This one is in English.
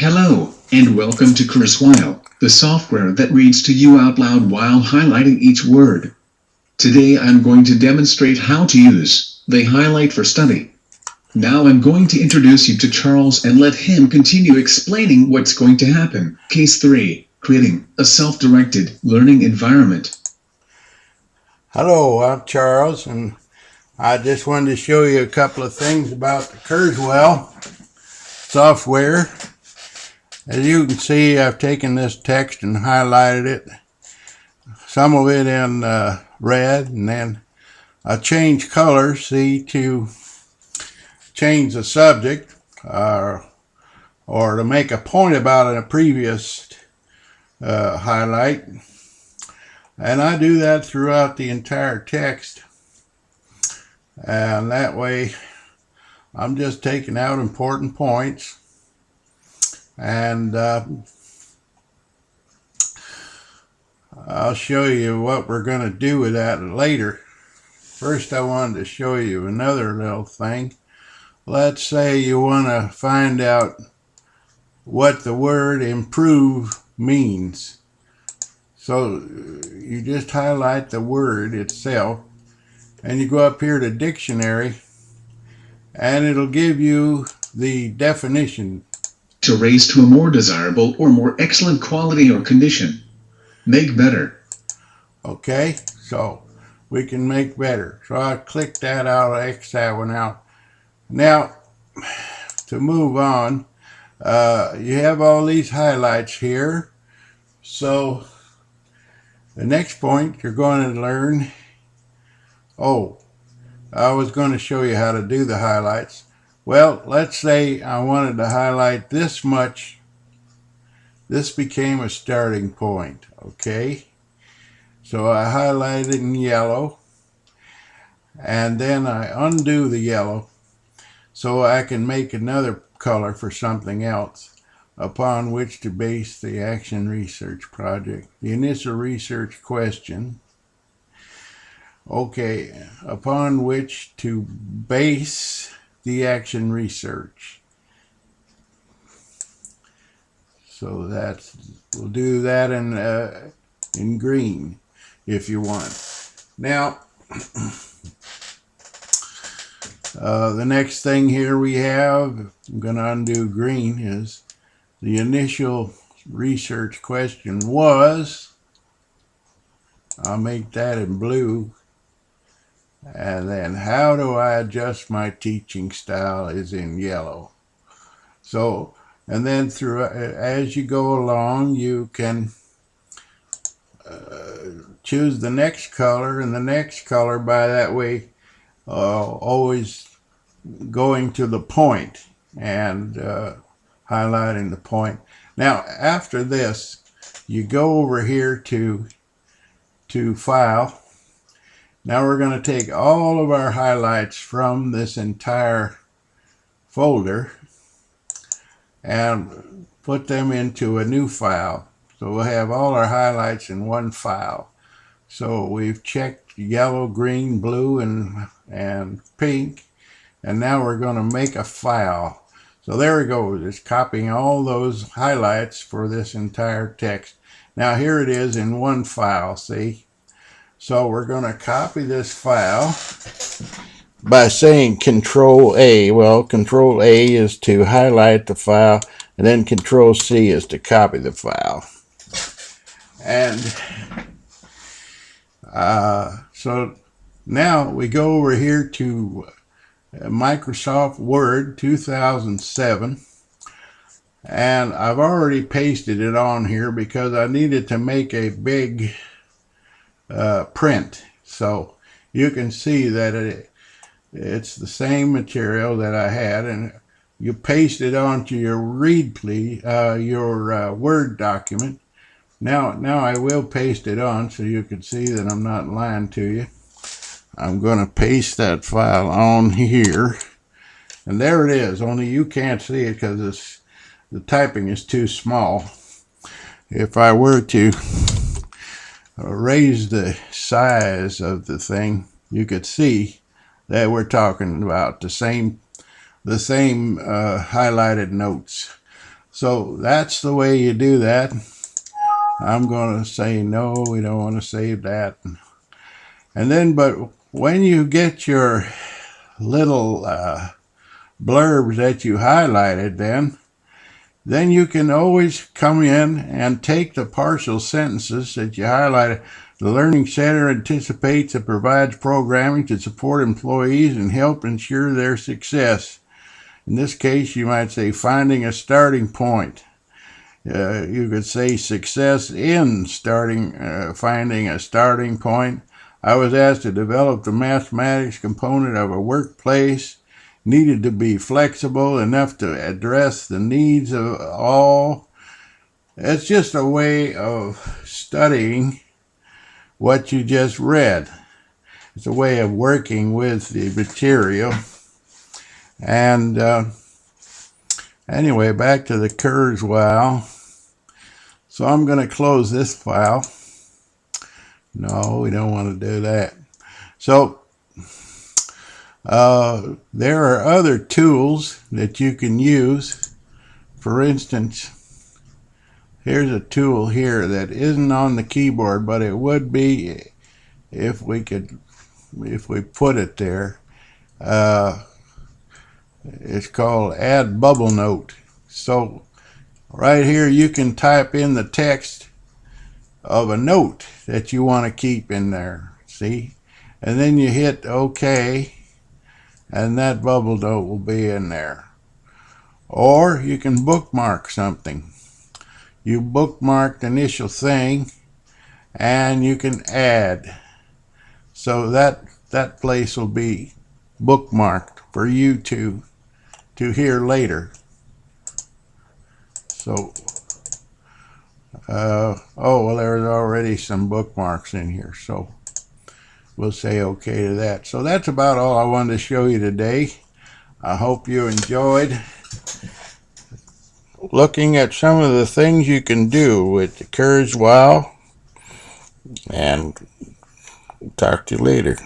Hello, and welcome to Kurzweil, the software that reads to you out loud while highlighting each word. Today I'm going to demonstrate how to use the highlight for study. Now I'm going to introduce you to Charles and let him continue explaining what's going to happen. Case 3, creating a self-directed learning environment. Hello, I'm Charles, and I just wanted to show you a couple of things about the Kurzweil software. As you can see, I've taken this text and highlighted it, some of it in red, and then I changed colors, to change the subject or to make a point about it in a previous highlight. And I do that throughout the entire text, and that way I'm just taking out important points. And I'll show you what we're going to do with that later. First, I wanted to show you another little thing. Let's say you want to find out what the word improve means. So you just highlight the word itself, and you go up here to dictionary, and it'll give you the definition. To raise to a more desirable or more excellent quality or condition. Make better. Okay, so we can make better. So I click that out, X that one out. Now, to move on, you have all these highlights here. So the next point you're going to learn, I was going to show you how to do the highlights. Well, let's say I wanted to highlight this much. This became a starting point, okay? So I highlight it in yellow, and then I undo the yellow so I can make another color for something else upon which to base the action research project. The initial research question, okay, upon which to base the action research. So we'll do that in green if you want. Now, the next thing here we have, I'm going to undo green, is the initial research question was, I'll make that in blue, and then how do I adjust my teaching style is in yellow. So, and then as you go along, you can choose the next color and the next color, by that way always going to the point and highlighting the point. Now after this, you go over here to file. Now we're going to take all of our highlights from this entire folder and put them into a new file. So we'll have all our highlights in one file. So we've checked yellow, green, blue, and pink, and now we're going to make a file. So there we go. It's copying all those highlights for this entire text. Now here it is in one file, see? So we're going to copy this file by saying Control A. Well, Control A is to highlight the file, and then Control C is to copy the file. And so now we go over here to Microsoft Word 2007, and I've already pasted it on here because I needed to make a big print. So you can see that it's the same material that I had, and you paste it onto your your Word document. Now I will paste it on so you can see that I'm not lying to you. I'm going to paste that file on here, and there it is, only you can't see it because the typing is too small. If I were to raise the size of the thing, you could see that we're talking about the same highlighted notes. So that's the way you do that. I'm going to say no, we don't want to save that. And then, but when you get your little blurbs that you highlighted, then you can always come in and take the partial sentences that you highlighted. The Learning Center anticipates and provides programming to support employees and help ensure their success. In this case, you might say finding a starting point. You could say success in finding a starting point. I was asked to develop the mathematics component of a workplace, needed to be flexible enough to address the needs of all. It's just a way of studying what you just read. It's a way of working with the material. And anyway, back to the Kurzweil. So I'm going to close this file. No, we don't want to do that. So there are other tools that you can use. For instance, here's a tool here that isn't on the keyboard, but it would be if we put it there. It's called Add Bubble Note. So right here you can type in the text of a note that you want to keep in there. See? And then you hit OK, and that bubble note will be in there. Or you can bookmark something. You bookmark the initial thing, and you can add. So that place will be bookmarked for you to hear later. So, oh, well, there's already some bookmarks in here, so we'll say okay to that. So that's about all I wanted to show you today. I hope you enjoyed looking at some of the things you can do with the Kurzweil, and talk to you later.